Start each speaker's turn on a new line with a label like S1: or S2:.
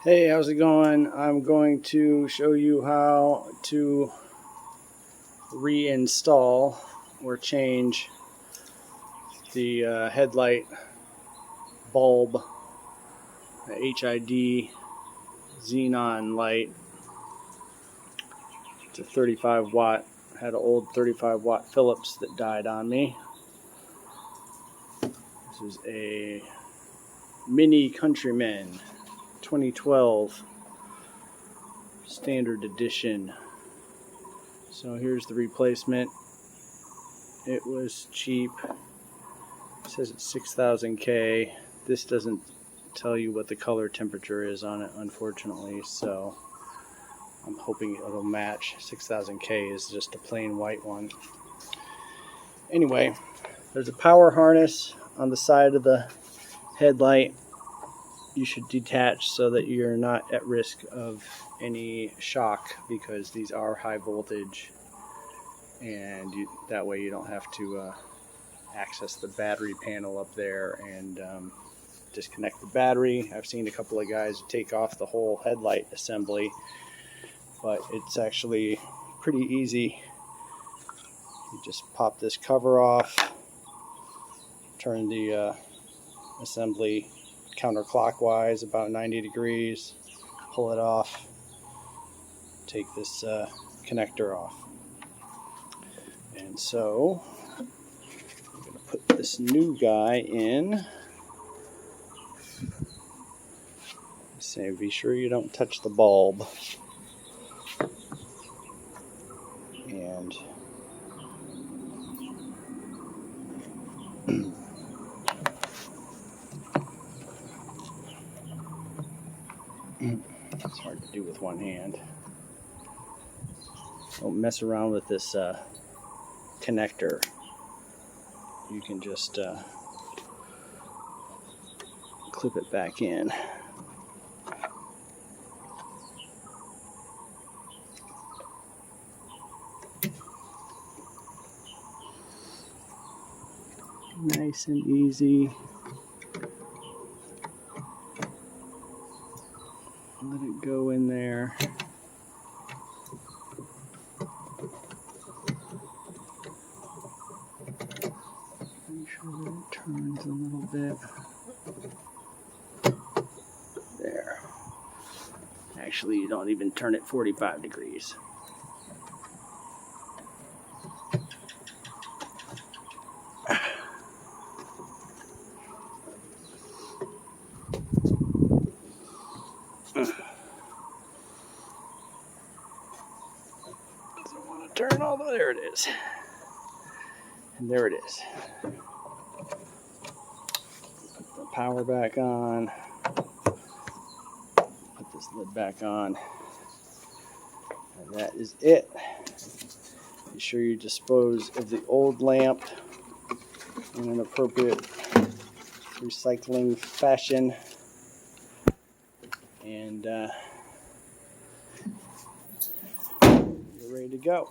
S1: Hey, how's it going? I'm going to show you how to reinstall or change the headlight bulb, the HID Xenon light. It's a 35 watt. I had an old 35 watt Philips that died on me. This is a Mini Countryman 2012 standard edition. So here's the replacement. It was cheap. It says it's 6,000 K. This doesn't tell you what the color temperature is on it, unfortunately, so I'm hoping it'll match. 6,000 K is just a plain white one. Anyway, there's a power harness on the side of the headlight. You should detach so that you're not at risk of any shock, because these are high voltage, and that way you don't have to access the battery panel up there and disconnect the battery. I've seen a couple of guys take off the whole headlight assembly, but it's actually pretty easy. You just pop this cover off, turn the assembly counterclockwise about 90 degrees, pull it off, take this connector off. And so I'm going to put this new guy in. Say, be sure you don't touch the bulb. And it's hard to do with one hand. Don't mess around with this connector. You can just clip it back in. Nice and easy. Let it go in there. Make sure that it turns a little bit. There. Actually, you don't even turn it 45 degrees. Don't want to turn all the, there it is. And there it is. Put the power back on. Put this lid back on. And that is it. Be sure you dispose of the old lamp in an appropriate recycling fashion. And you're ready to go.